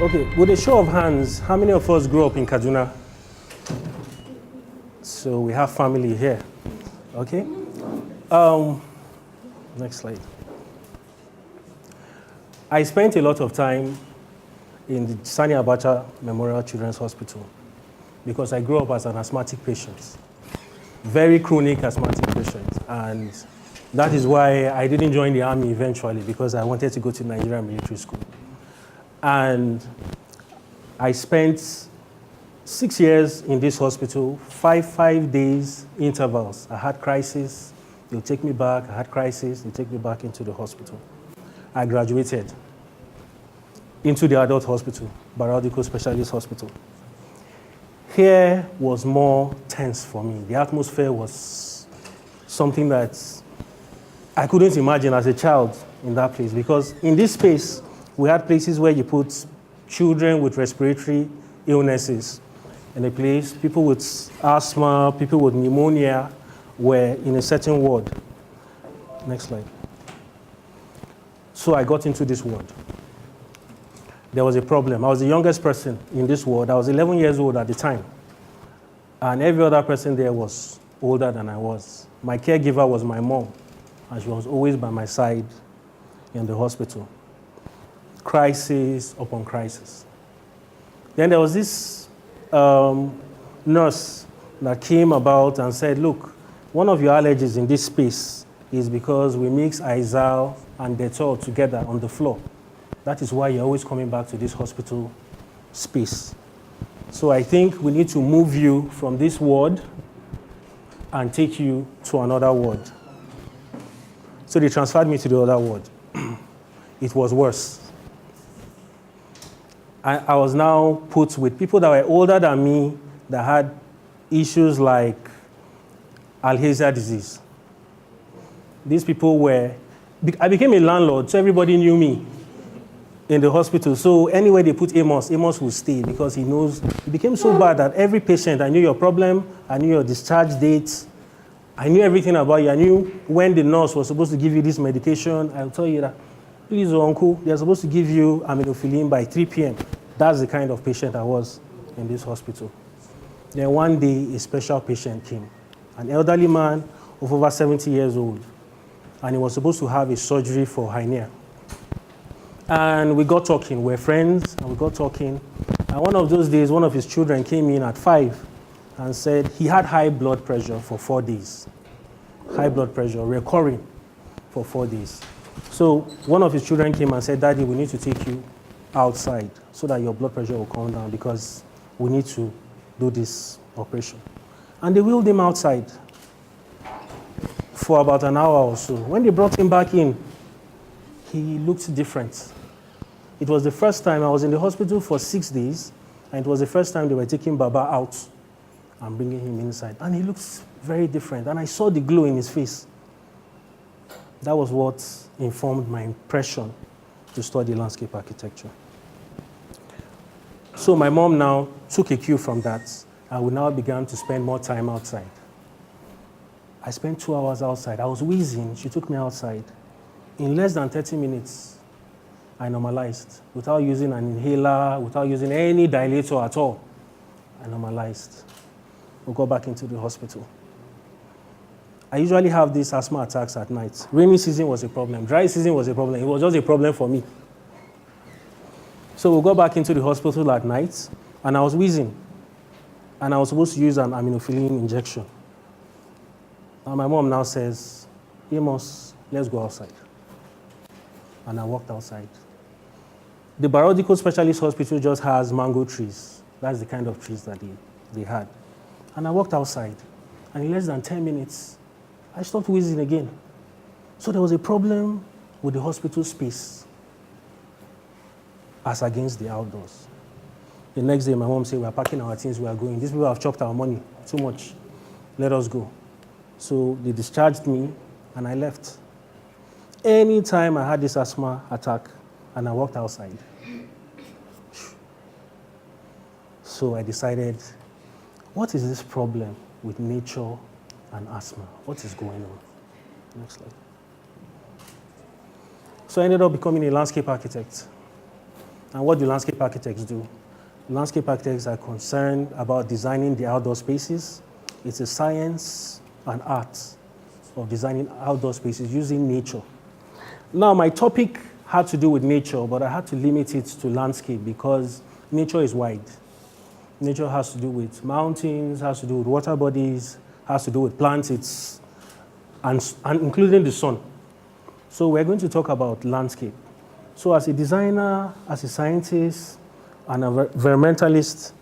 Okay, with a show of hands, how many of us grew up in Kaduna? So we have family here. Okay. Next slide. I spent a lot of time in the Sani Abacha Memorial Children's Hospital because I grew up as an asthmatic patient, very chronic asthmatic patient. And that is why I didn't join the army eventually, because I wanted to go to Nigerian military school. And I spent 6 years in this hospital, five days intervals. I had crisis, they'll take me back. I had crisis, they take me back into the hospital. I graduated into the adult hospital, Biological Specialist Hospital. Here was more tense for me. The atmosphere was something that I couldn't imagine as a child in that place, because in this space, we had places where you put children with respiratory illnesses in a place. People with asthma, people with pneumonia were in a certain ward. Next slide. So I got into this ward. There was a problem. I was the youngest person in this ward. I was 11 years old at the time. And every other person there was older than I was. My caregiver was my mom, and she was always by my side in the hospital. Crisis upon crisis. Then there was this nurse that came about and said, look, one of your allergies in this space is because we mix Izal and Dettol together on the floor. That is why you're always coming back to this hospital space. So I think we need to move you from this ward and take you to another ward. So they transferred me to the other ward. It was worse. I was now put with people that were older than me that had issues like Alzheimer's disease. These people were, I became a landlord, so everybody knew me in the hospital. So anywhere they put Amos would stay, because he knows. It became so bad that every patient, I knew your problem, I knew your discharge date, I knew everything about you. I knew when the nurse was supposed to give you this medication. I'll tell you that, please, uncle, they're supposed to give you aminophylline by 3 p.m. That's the kind of patient I was in this hospital. Then one day, a special patient came, an elderly man of over 70 years old, and he was supposed to have a surgery for hernia. And we got talking. We're friends, and we got talking. And one of those days, one of his children came in at 5 and said he had high blood pressure for 4 days. High blood pressure, recurring for 4 days. So one of his children came and said, Daddy, we need to take you outside so that your blood pressure will come down, because we need to do this operation. And they wheeled him outside for about an hour or so. When they brought him back in, he looked different. It was the first time I was in the hospital for 6 days, and it was the first time they were taking Baba out and bringing him inside. And he looked very different, and I saw the glow in his face. That was what informed my impression to study landscape architecture. So my mom now took a cue from that, and we now began to spend more time outside. I spent 2 hours outside. I was wheezing. She took me outside. In less than 30 minutes, I normalized without using an inhaler, without using any dilator at all. I normalized. We got back into the hospital. I usually have these asthma attacks at night. Rainy season was a problem. Dry season was a problem. It was just a problem for me. So we got back into the hospital at night, and I was wheezing. And I was supposed to use an aminophylline injection. And my mom now says, Amos, let's go outside. And I walked outside. The Biological Specialist Hospital just has mango trees. That's the kind of trees that they had. And I walked outside. And in less than 10 minutes, I stopped wheezing again. So there was a problem with the hospital space as against the outdoors. The next day, my mom said, we're packing our things, we are going. These people have chopped our money too much. Let us go. So they discharged me, and I left. Anytime I had this asthma attack, and I walked outside. So I decided, what is this problem with nature and asthma? What is going on? Next slide. So I ended up becoming a landscape architect. And what do landscape architects do? Landscape architects are concerned about designing the outdoor spaces. It's a science and art of designing outdoor spaces using nature. Now, my topic had to do with nature, but I had to limit it to landscape because nature is wide. Nature has to do with mountains, has to do with water bodies, has to do with plants, and including the sun. So we're going to talk about landscape. So as a designer, as a scientist, and an environmentalist,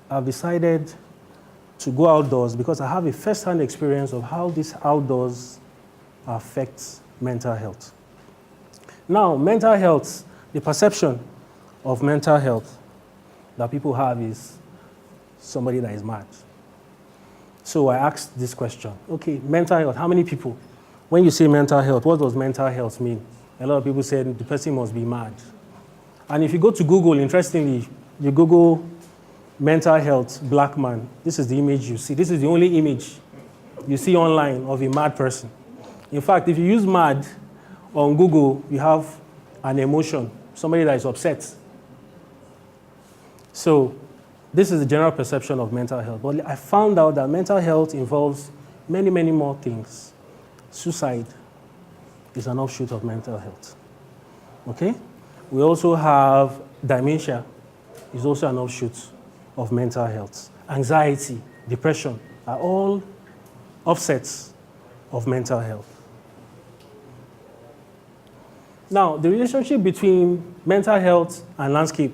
I've decided to go outdoors because I have a first-hand experience of how this outdoors affects mental health. Now, mental health, the perception of mental health that people have is somebody that is mad. So I asked this question, okay, mental health, how many people? When you say mental health, what does mental health mean? A lot of people said the person must be mad. And if you go to Google, interestingly, you Google mental health, black man, this is the image you see. This is the only image you see online of a mad person. In fact, if you use mad on Google, you have an emotion, somebody that is upset. So this is the general perception of mental health. But I found out that mental health involves many, many more things. Suicide is an offshoot of mental health. Okay? We also have dementia, is also an offshoot of mental health. Anxiety, depression are all offsets of mental health. Now, the relationship between mental health and landscape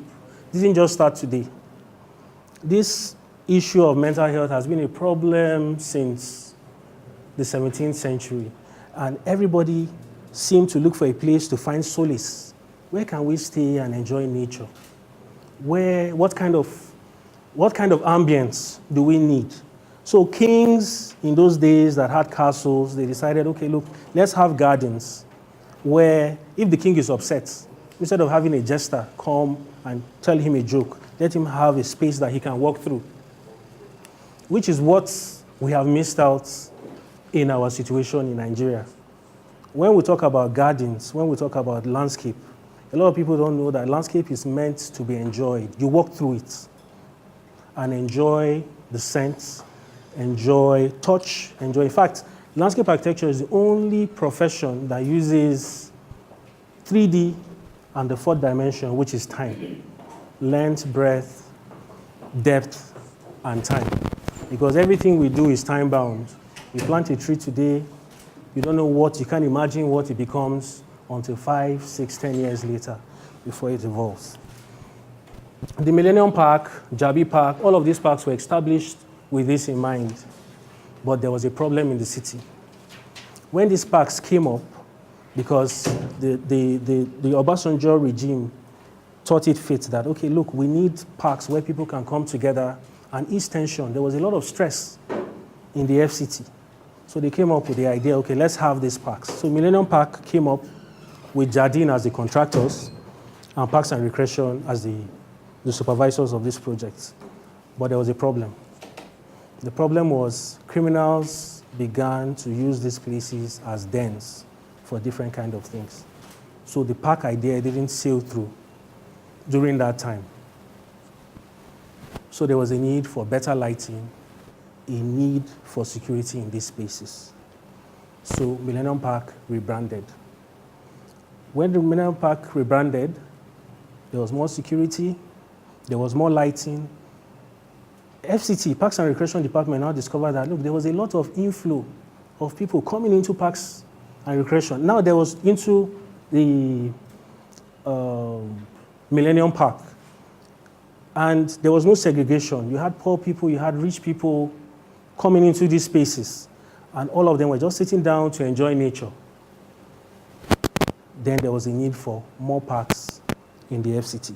didn't just start today. This issue of mental health has been a problem since the 17th century, and everybody seemed to look for a place to find solace. Where can we stay and enjoy nature? What kind of ambience do we need? So kings in those days that had castles, they decided, okay, look, let's have gardens where if the king is upset, instead of having a jester come and tell him a joke, let him have a space that he can walk through, which is what we have missed out in our situation in Nigeria. When we talk about gardens, when we talk about landscape, a lot of people don't know that landscape is meant to be enjoyed. You walk through it and enjoy the scents, enjoy touch, enjoy. In fact, landscape architecture is the only profession that uses 3D and the fourth dimension, which is time. Length, breadth, depth, and time. Because everything we do is time-bound. You plant a tree today, you don't know what, you can't imagine what it becomes until 5, 6, 10 years later before it evolves. The Millennium Park, Jabi Park, all of these parks were established with this in mind, but there was a problem in the city. When these parks came up, because the Obasanjo regime thought it fit that, okay, look, we need parks where people can come together and ease tension. There was a lot of stress in the FCT. So they came up with the idea, okay, let's have these parks. So Millennium Park came up with Jardine as the contractors and Parks and Recreation as the supervisors of this project. But there was a problem. The problem was criminals began to use these places as dens for different kind of things. So the park idea didn't sail through during that time. So there was a need for better lighting, a need for security in these spaces. So Millennium Park rebranded. When the Millennium Park rebranded, there was more security, there was more lighting. FCT, Parks and Recreation Department, now discovered that, look, there was a lot of inflow of people coming into Parks and Recreation. Now there was into the Millennium Park. And there was no segregation. You had poor people, you had rich people coming into these spaces. And all of them were just sitting down to enjoy nature. Then there was a need for more parks in the FCT.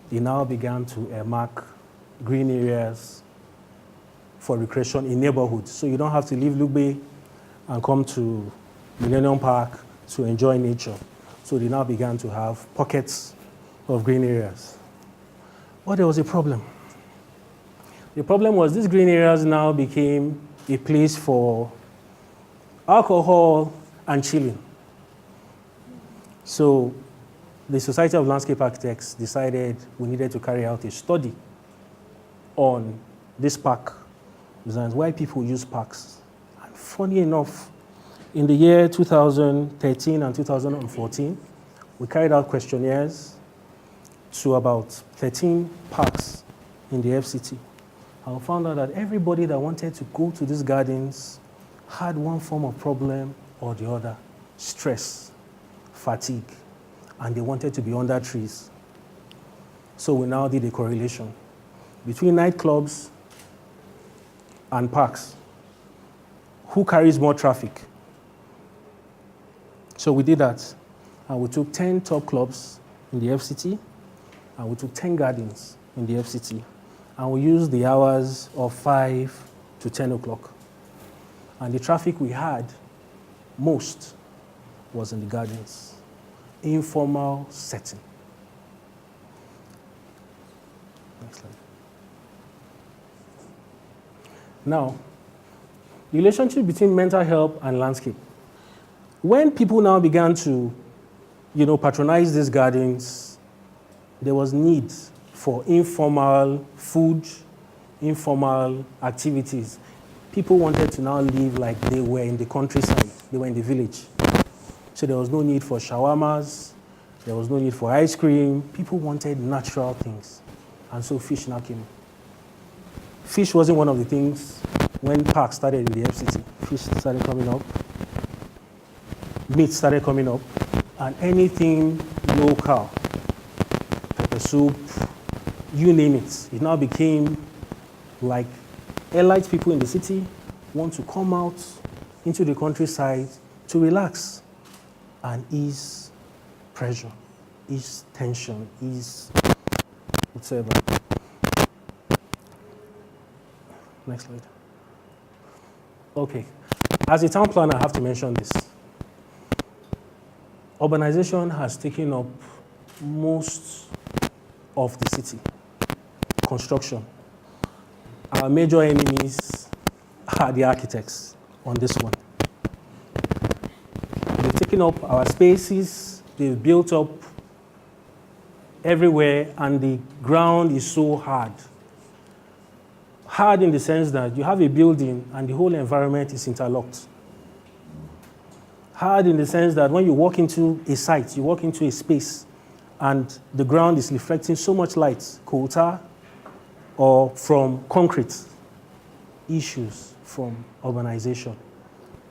They now began to earmark green areas for recreation in neighborhoods. So you don't have to leave Lugbe and come to Millennium Park to enjoy nature. So they now began to have pockets of green areas. But there was a problem. The problem was these green areas now became a place for alcohol and chilling. So the Society of Landscape Architects decided we needed to carry out a study on this park designs, why people use parks. And funny enough, in the year 2013 and 2014, we carried out questionnaires to about 13 parks in the FCT. And we found out that everybody that wanted to go to these gardens had one form of problem or the other: stress, fatigue, and they wanted to be under trees. So we now did a correlation between nightclubs and parks. Who carries more traffic? So we did that, and we took 10 top clubs in the FCT, and we took 10 gardens in the FCT, and we used the hours of 5 to 10 o'clock. And the traffic we had most was in the gardens, informal setting. Next slide. Now, the relationship between mental health and landscape. When people now began to, patronize these gardens, there was need for informal food, informal activities. People wanted to now live like they were in the countryside, they were in the village. So there was no need for shawarmas, there was no need for ice cream. People wanted natural things. And so fish now came. Fish wasn't one of the things when parks started in the FCT. Fish started coming up, meat started coming up, and anything local, pepper soup, you name it. It now became like elite people in the city want to come out into the countryside to relax and ease pressure, ease tension, ease whatever. Next slide. Okay. As a town planner, I have to mention this. Urbanization has taken up most of the city. Construction. Our major enemies are the architects on this one. They've taken up our spaces, they've built up everywhere, and the ground is so hard. Hard in the sense that you have a building and the whole environment is interlocked. Hard in the sense that when you walk into a site, you walk into a space, and the ground is reflecting so much light, coal tar, or from concrete. Issues from urbanization.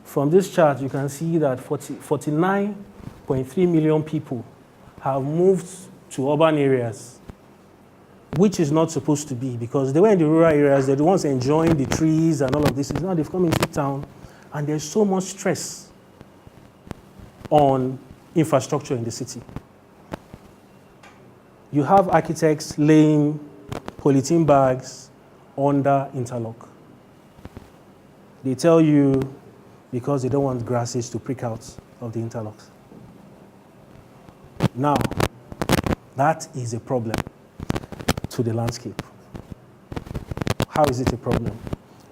From this chart, you can see that 49.3 million people have moved to urban areas, which is not supposed to be, because they were in the rural areas, they're the ones enjoying the trees and all of this. Now they've come into town, and there's so much stress on infrastructure in the city. You have architects laying polythene bags under interlock. They tell you because they don't want grasses to prick out of the interlocks. Now, that is a problem to the landscape. How is it a problem?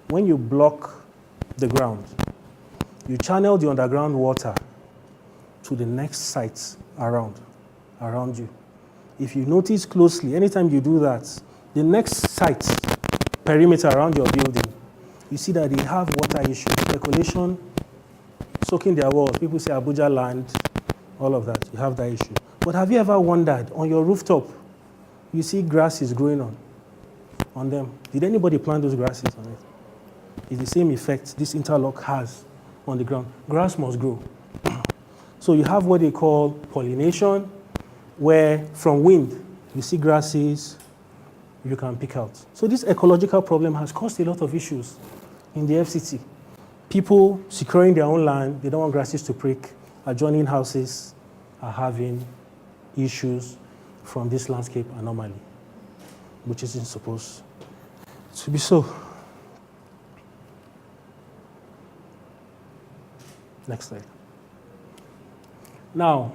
When you block the ground, you channel the underground water to the next sites around you. If you notice closely, anytime you do that, the next site perimeter around your building, you see that they have water issues, speculation, soaking their walls. People say Abuja land, all of that. You have that issue. But have you ever wondered, on your rooftop, you see grasses growing on them? Did anybody plant those grasses on it? It's the same effect this interlock has on the ground. Grass must grow. So you have what they call pollination, where from wind, you see grasses, you can pick out. So this ecological problem has caused a lot of issues in the FCT. People securing their own land, they don't want grasses to prick. Adjoining houses are having issues from this landscape anomaly, which isn't supposed to be so. Next slide. Now,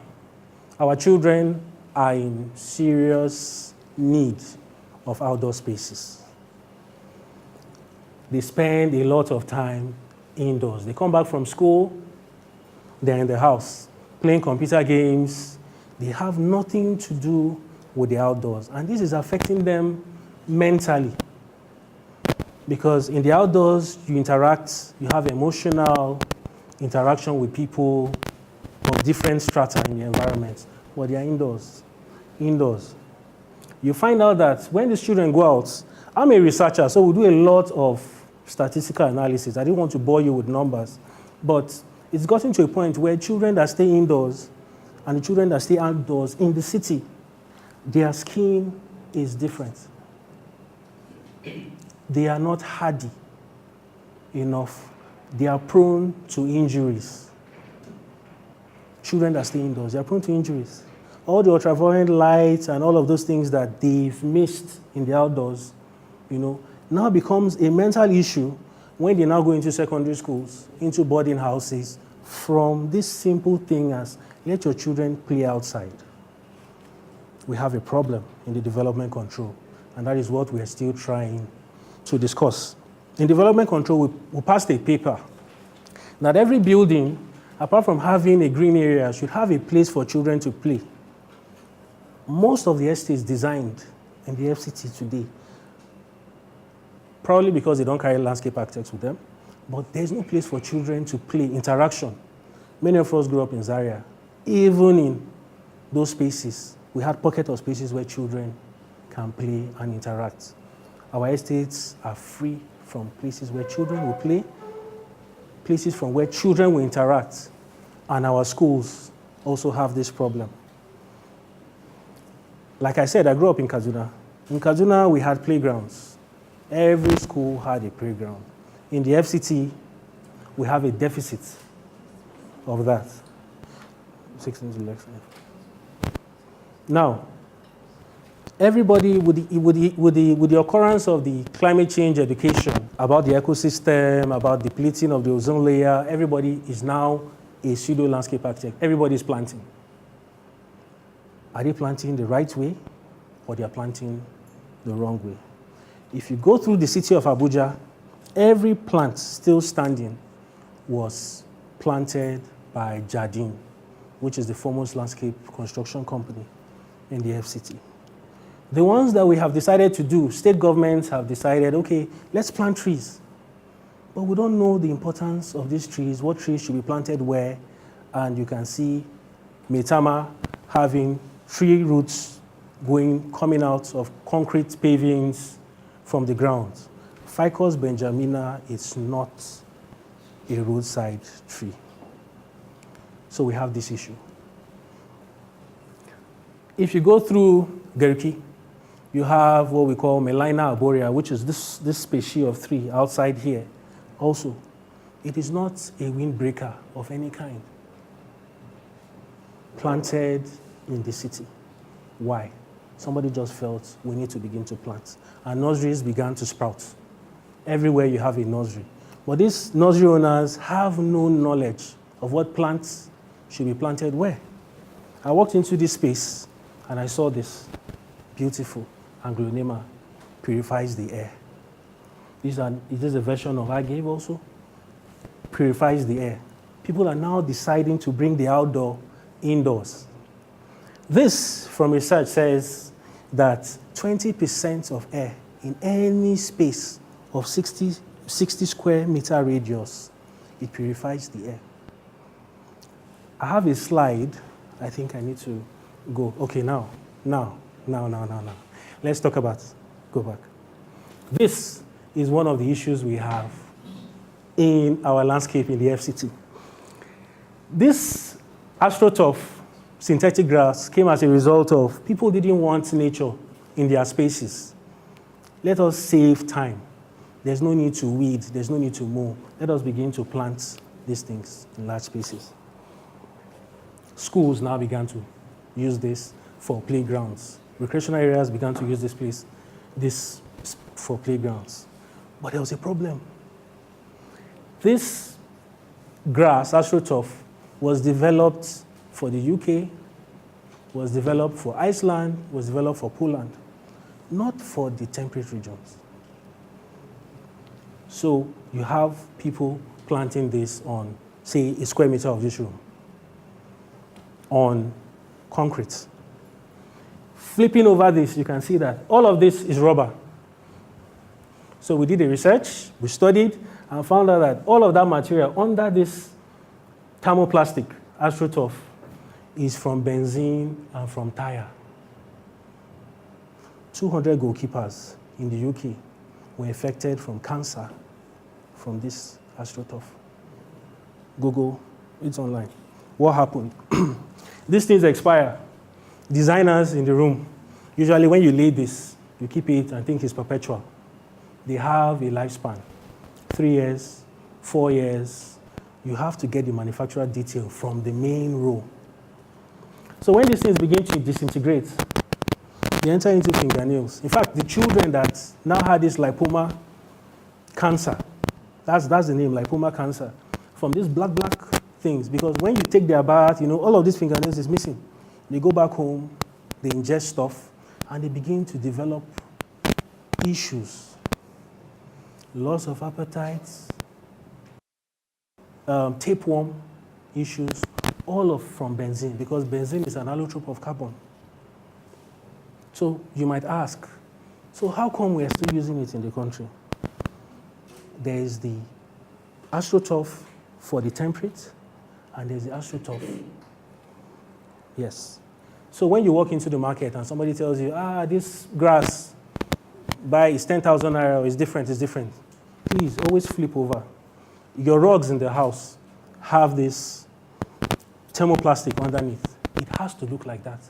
our children are in serious need of outdoor spaces. They spend a lot of time indoors. They come back from school, they're in the house, playing computer games, They have nothing to do with the outdoors. And this is affecting them mentally. Because in the outdoors, you interact, you have emotional interaction with people of different strata in the environment. But they are indoors. Indoors. You find out that when these children go out, I'm a researcher, so we do a lot of statistical analysis. I didn't want to bore you with numbers. But it's gotten to a point where children that stay indoors and the children that stay outdoors in the city, their skin is different. They are not hardy enough. They are prone to injuries. Children that stay indoors, they are prone to injuries. All the ultraviolet light and all of those things that they've missed in the outdoors, now becomes a mental issue when they now go into secondary schools, into boarding houses, from this simple thing as let your children play outside. We have a problem in the development control, and that is what we are still trying to discuss. In development control, we passed a paper that every building, apart from having a green area, should have a place for children to play. Most of the estates designed in the FCT today, probably because they don't carry landscape architects with them, but there's no place for children to play, interaction. Many of us grew up in Zaria. Even in those spaces, we had pockets of spaces where children can play and interact. Our estates are free from places where children will play, places from where children will interact, and our schools also have this problem. Like I said, I grew up in Kaduna. In Kaduna, we had playgrounds. Every school had a playground. In the FCT, we have a deficit of that. 16 to left. Now, everybody, with the occurrence of the climate change education about the ecosystem, about depleting of the ozone layer, everybody is now a pseudo-landscape architect. Everybody is planting. Are they planting the right way, or they are planting the wrong way? If you go through the city of Abuja, every plant still standing was planted by Jardine, which is the foremost landscape construction company in the FCT. The ones that we have decided to do, state governments have decided, okay, let's plant trees. But we don't know the importance of these trees, what trees should be planted where, and you can see Maitama having tree roots coming out of concrete pavings from the ground. Ficus benjamina is not a roadside tree. So we have this issue. If you go through Geriki, you have what we call Melina arborea, which is this species of tree outside here. Also, it is not a windbreaker of any kind. Planted in the city. Why? Somebody just felt we need to begin to plant. And nurseries began to sprout. Everywhere you have a nursery. But these nursery owners have no knowledge of what plants should be planted where. I walked into this space and I saw this beautiful Anglonema purifies the air. This is a version of agave also. Purifies the air. People are now deciding to bring the outdoor indoors. This, from research, says that 20% of air in any space of 60 square meter radius, it purifies the air. I have a slide. I think I need to go. Okay, now. Let's talk about, go back. This is one of the issues we have in our landscape in the FCT. This astroturf synthetic grass came as a result of people didn't want nature in their spaces. Let us save time. There's no need to weed. There's no need to mow. Let us begin to plant these things in large spaces. Schools now began to use this for playgrounds. Recreational areas began to use this for playgrounds. But there was a problem. This grass, astroturf, was developed for the UK, was developed for Iceland, was developed for Poland, not for the temperate regions. So you have people planting this on, say, a square meter of this room, on concrete. Flipping over this, you can see that all of this is rubber. So we did the research, we studied, and found out that all of that material under this thermoplastic astroturf is from benzene and from tire. 200 goalkeepers in the UK were affected from cancer from this astroturf. Google, it's online. What happened? These things expire. Designers in the room, usually when you lay this, you keep it and think it's perpetual. They have a lifespan, 3 years, 4 years. You have to get the manufacturer detail from the main row. So when these things begin to disintegrate, they enter into fingernails. In fact, the children that now had this lipoma cancer, that's the name, lipoma cancer, from these black things, because when you take their bath, all of these fingernails is missing. They go back home, they ingest stuff, and they begin to develop issues. Loss of appetite, tapeworm issues, all from benzene, because benzene is an allotrope of carbon. So you might ask, so how come we are still using it in the country? There is the astroturf for the temperate, and there's the astroturf. Yes. So when you walk into the market and somebody tells you, this grass is 10,000 naira, it's different. Please always flip over. Your rugs in the house have this thermoplastic underneath. It has to look like that.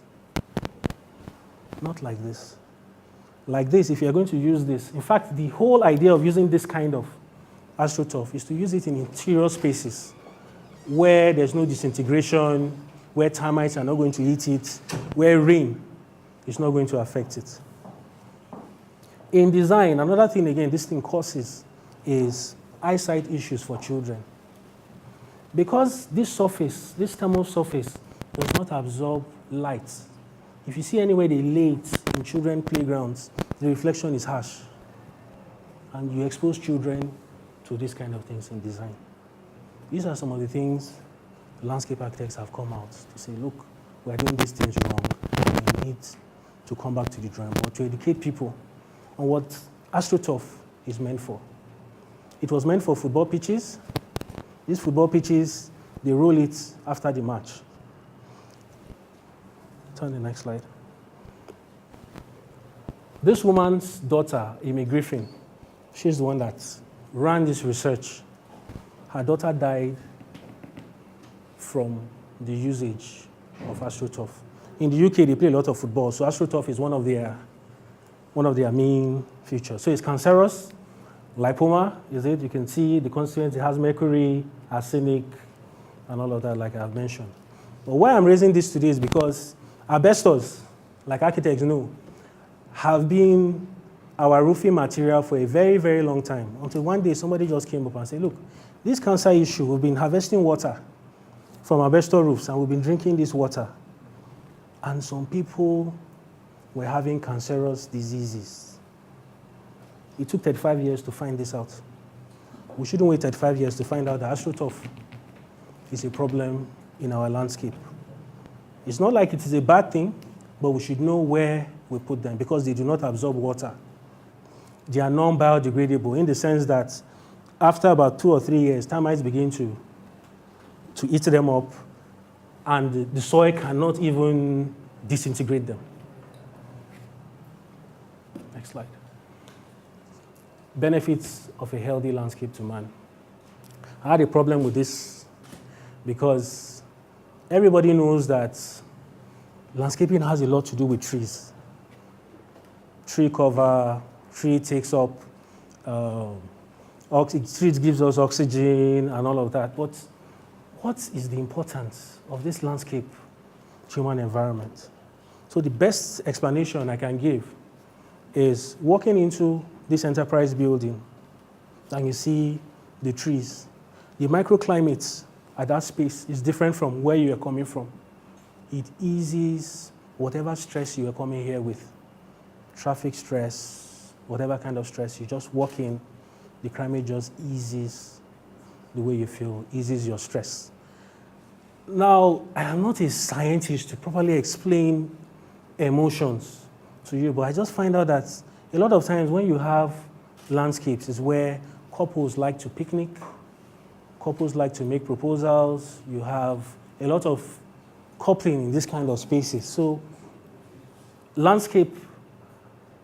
Not like this. Like this, if you're going to use this. In fact, the whole idea of using this kind of astroturf is to use it in interior spaces where there's no disintegration, where termites are not going to eat it, where rain is not going to affect it. In design, another thing again this thing causes is eyesight issues for children. Because this thermal surface does not absorb light. If you see anywhere they lay it in children's playgrounds, the reflection is harsh. And you expose children to these kind of things in design. These are some of the things landscape architects have come out to say, look, we're doing these things wrong. We need to come back to the drawing board to educate people on what astroturf is meant for. It was meant for football pitches. These football pitches, they roll it after the match. Turn the next slide. This woman's daughter, Amy Griffin, she's the one that ran this research. Her daughter died from the usage of astroturf. In the UK, they play a lot of football, so astroturf is one of their main features. So it's cancerous. Lipoma is it. You can see the constituents. It has mercury, arsenic, and all of that, like I've mentioned. But why I'm raising this today is because asbestos, like architects know, have been our roofing material for a very, very long time. Until one day somebody just came up and said, look, this cancer issue, we've been harvesting water from asbestos roofs and we've been drinking this water. And some people were having cancerous diseases. It took 35 years to find this out. We shouldn't wait 35 years to find out that astroturf is a problem in our landscape. It's not like it is a bad thing, but we should know where we put them because they do not absorb water. They are non-biodegradable in the sense that after about 2 or 3 years, termites begin to eat them up, and the soil cannot even disintegrate them. Next slide. Benefits of a healthy landscape to man. I had a problem with this because everybody knows that landscaping has a lot to do with trees. Tree cover, tree takes up, tree gives us oxygen and all of that. But what is the importance of this landscape to human environment? So the best explanation I can give is walking into this enterprise building and you see the trees. The microclimate at that space is different from where you are coming from. It eases whatever stress you are coming here with. Traffic stress, whatever kind of stress, you just walk in, the climate just eases the way you feel, eases your stress. Now, I am not a scientist to properly explain emotions to you, but I just find out that a lot of times when you have landscapes is where couples like to picnic, couples like to make proposals, you have a lot of coupling in this kind of spaces. So landscape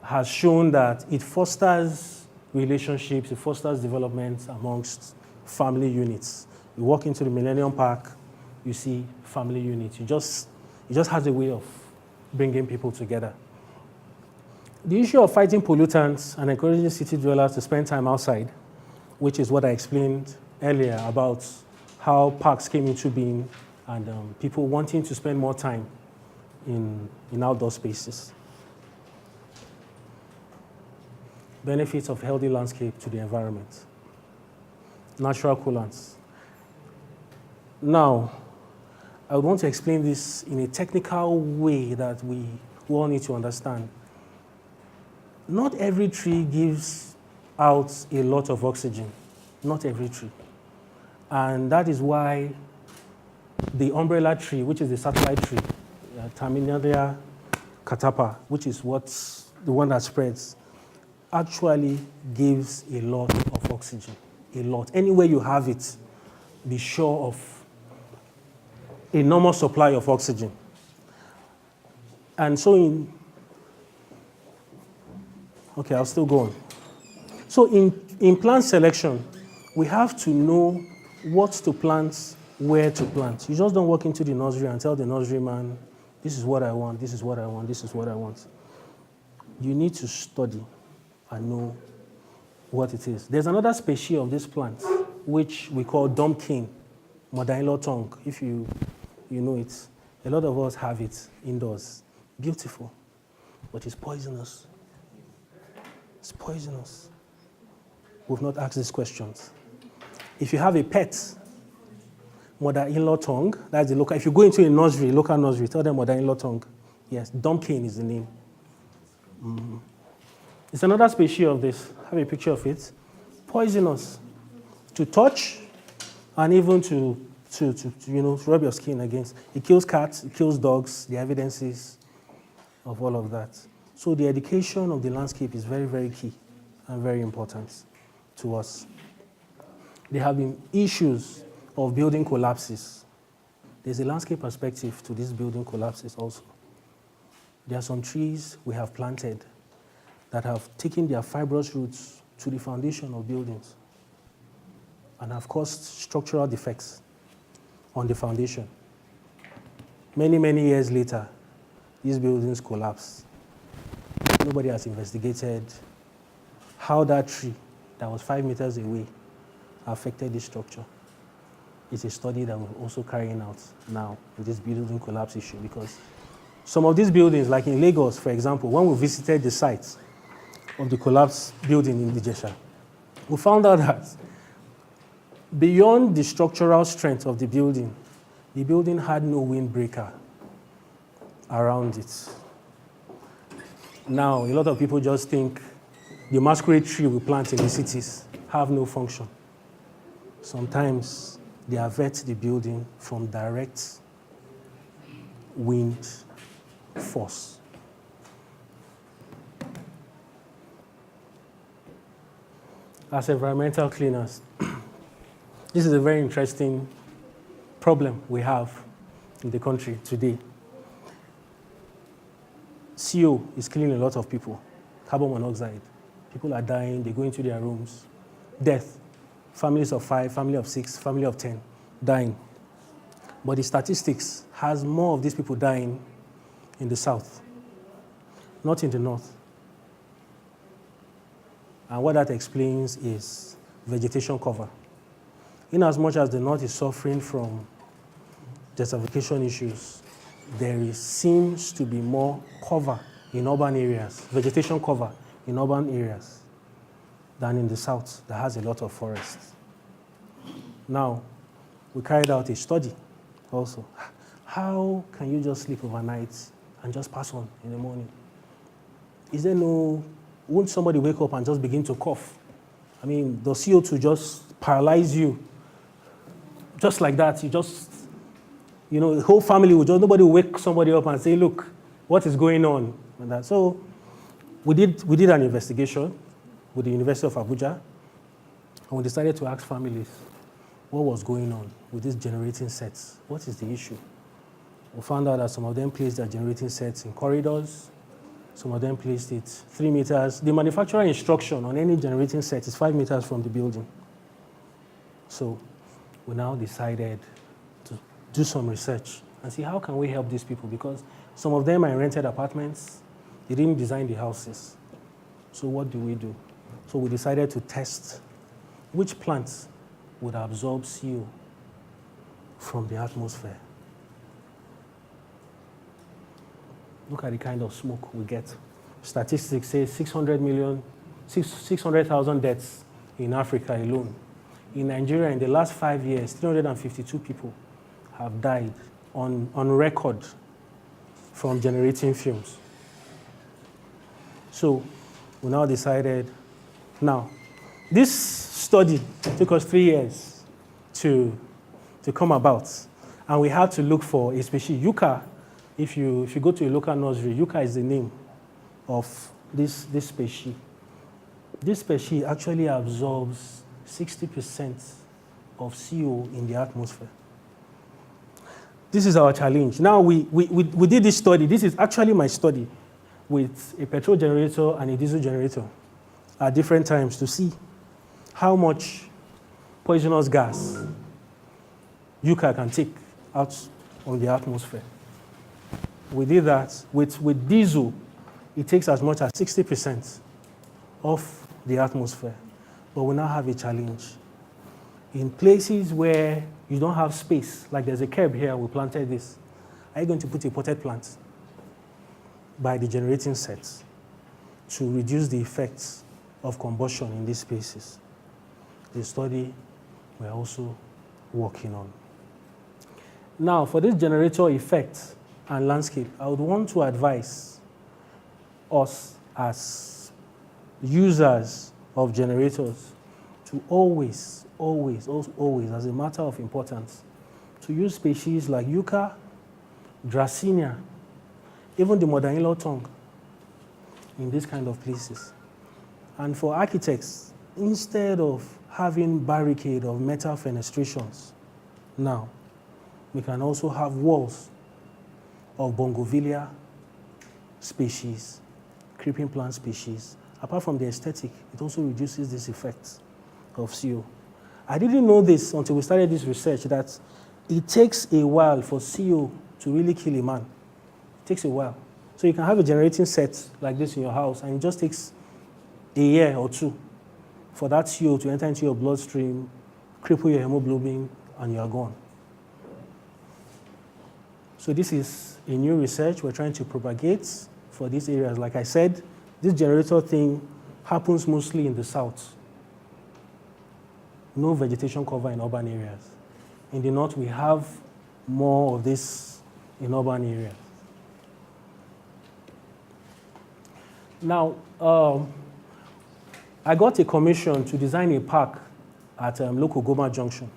has shown that it fosters relationships, it fosters development amongst family units. You walk into the Millennium Park, you see family units. It just has a way of bringing people together. The issue of fighting pollutants and encouraging city dwellers to spend time outside, which is what I explained earlier about how parks came into being and people wanting to spend more time in outdoor spaces. Benefits of healthy landscape to the environment. Natural coolants. Now, I would want to explain this in a technical way that we all need to understand. Not every tree gives out a lot of oxygen. Not every tree. And that is why the umbrella tree, which is the satellite tree, Terminalia catapa, which is what's the one that spreads, actually gives a lot of oxygen. A lot. Anywhere you have it, be sure of a normal supply of oxygen. And so I'll still go on. So in plant selection, we have to know what to plant, where to plant. You just don't walk into the nursery and tell the nurseryman, this is what I want, this is what I want, this is what I want. You need to study and know what it is. There's another species of this plant, which we call dumpkin, mother-in-law tongue, if you know it. A lot of us have it indoors. Beautiful, but it's poisonous. It's poisonous. We've not asked these questions. If you have a pet, mother-in-law tongue, that's the local. If you go into a nursery, local nursery, tell them mother-in-law tongue. Yes, dumpkin is the name. It's another species of this. Have a picture of it. Poisonous. To touch and even to rub your skin against. It kills cats, it kills dogs, the evidences of all of that. So the education of the landscape is very, very key and very important to us. There have been issues of building collapses. There's a landscape perspective to these building collapses also. There are some trees we have planted that have taken their fibrous roots to the foundation of buildings and have caused structural defects on the foundation. Many, many years later, these buildings collapse. Nobody has investigated how that tree that was 5 meters away affected this structure. It's a study that we're also carrying out now with this building collapse issue, because some of these buildings, like in Lagos, for example, when we visited the site of the collapsed building in Ijesha, we found out that beyond the structural strength of the building had no windbreaker around it. Now, a lot of people just think the masquerade tree we plant in the cities have no function. Sometimes they avert the building from direct wind force. As environmental cleaners, this is a very interesting problem we have in the country today. CO is killing a lot of people. Carbon monoxide. People are dying, they go into their rooms. Death. Families of 5, family of 6, family of 10 dying. But the statistics has more of these people dying in the south, not in the north. And what that explains is vegetation cover. In as much as the north is suffering from desertification issues, there seems to be more cover in urban areas, vegetation cover in urban areas, than in the south that has a lot of forests. Now, we carried out a study also. How can you just sleep overnight and just pass on in the morning? Won't somebody wake up and just begin to cough? I mean, does CO2 just paralyze you? Just like that, the whole family would just, nobody would wake somebody up and say, look, what is going on? And that. So we did an investigation with the University of Abuja, and we decided to ask families what was going on with these generating sets. What is the issue? We found out that some of them placed their generating sets in corridors. Some of them placed it 3 meters. The manufacturer instruction on any generating set is 5 meters from the building. So we now decided to do some research and see how can we help these people, because some of them are in rented apartments. They didn't design the houses. So what do? So we decided to test which plants would absorb CO from the atmosphere. Look at the kind of smoke we get. Statistics say 600,000 deaths in Africa alone. In Nigeria, in the last 5 years, 352 people have died on record from generating fumes. So we now decided, this study took us 3 years to come about, and we had to look for a species. Yucca, if you go to a local nursery, yucca is the name of this species. This species actually absorbs 60% of CO in the atmosphere. This is our challenge. Now we did this study. This is actually my study with a petrol generator and a diesel generator at different times to see how much poisonous gas yucca can take out of the atmosphere. We did that. With diesel, it takes as much as 60% of the atmosphere. But we now have a challenge. In places where you don't have space, like there's a curb here, we planted this. Are you going to put a potted plant by the generating sets to reduce the effects of combustion in these spaces? The study we're also working on. Now, for this generator effect and landscape, I would want to advise us as users of generators to always, as a matter of importance, to use species like yucca, dracaena, even the mother-in-law tongue in these kind of places. And for architects, instead of having barricade of metal fenestrations, now we can also have walls of bougainvillea species, creeping plant species. Apart from the aesthetic, it also reduces this effect of CO. I didn't know this until we started this research, that it takes a while for CO to really kill a man. It takes a while. So you can have a generating set like this in your house, and it just takes a year or two for that CO to enter into your bloodstream, cripple your hemoglobin, and you are gone. So this is a new research we're trying to propagate for these areas. Like I said, this generator thing happens mostly in the south. No vegetation cover in urban areas. In the north, we have more of this in urban areas. Now, I got a commission to design a park at local Goma Junction.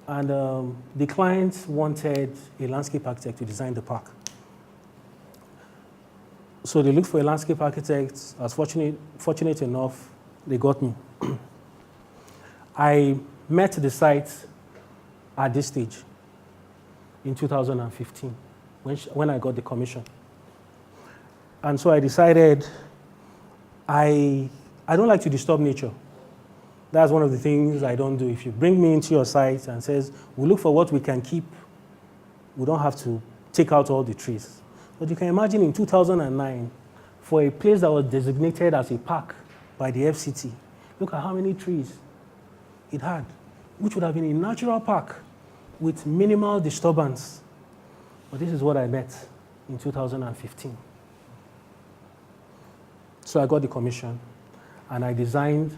And the client wanted a landscape architect to design the park. So they looked for a landscape architect. I was fortunate enough, they got me. I met the site at this stage in 2015 when I got the commission. And so I decided I don't like to disturb nature. That's one of the things I don't do. If you bring me into your site and says, we look for what we can keep, we don't have to take out all the trees. But you can imagine in 2009, for a place that was designated as a park by the FCT, look at how many trees it had, which would have been a natural park with minimal disturbance. But this is what I met in 2015. So I got the commission, and I designed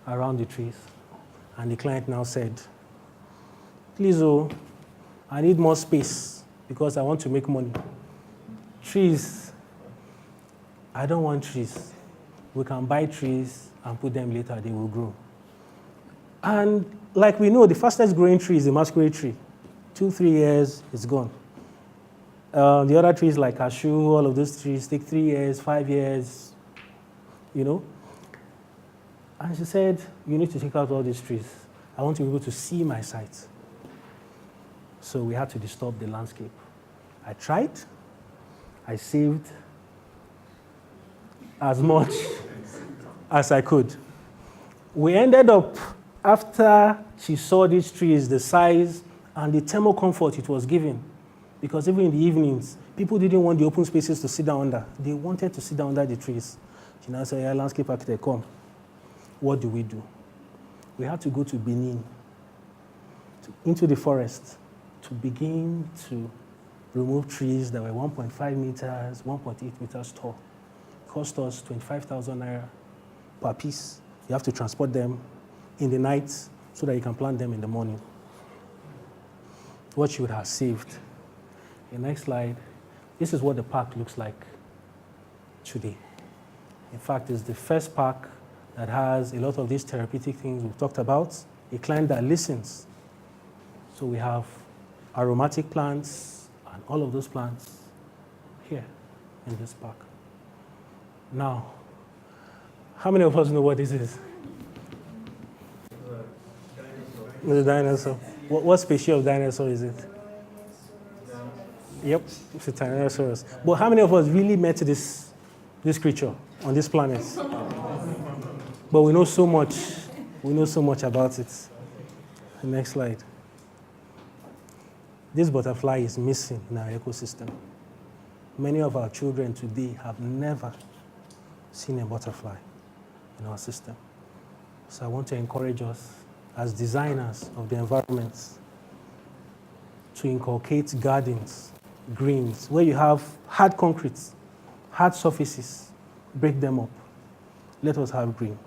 around the trees. And the client now said, please, I need more space because I want to make money. Trees, I don't want trees. We can buy trees and put them later, they will grow. And like we know, the fastest growing tree is the masquerade tree. 2-3 years, it's gone. The other trees like cashew, all of those trees take 3 years, 5 years, you know. And she said, you need to take out all these trees. I want to be able to see my site. So we had to disturb the landscape. I tried. I saved as much as I could. We ended up, after she saw these trees, the size and the thermal comfort it was giving, because even in the evenings, people didn't want the open spaces to sit down under. They wanted to sit down under the trees. She now said, yeah, landscape architect, come. What do? We had to go to Benin, into the forest, to begin to remove trees that were 1.5 meters, 1.8 meters tall. It cost us 25,000 naira per piece. You have to transport them in the night so that you can plant them in the morning. What you would have saved. The next slide. This is what the park looks like today. In fact, it's the first park that has a lot of these therapeutic things we've talked about. A client that listens. So we have aromatic plants and all of those plants here in this park. Now, how many of us know what this is? The dinosaur. What species of dinosaur is it? Yep, it's a Tyrannosaurus. But how many of us really met this creature on this planet? But we know so much. We know so much about it. The next slide. This butterfly is missing in our ecosystem. Many of our children today have never seen a butterfly in our system. So I want to encourage us as designers of the environment to inculcate gardens, greens, where you have hard concrete, hard surfaces, break them up. Let us have green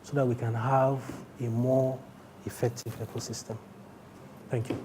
so that we can have a more effective ecosystem. Thank you.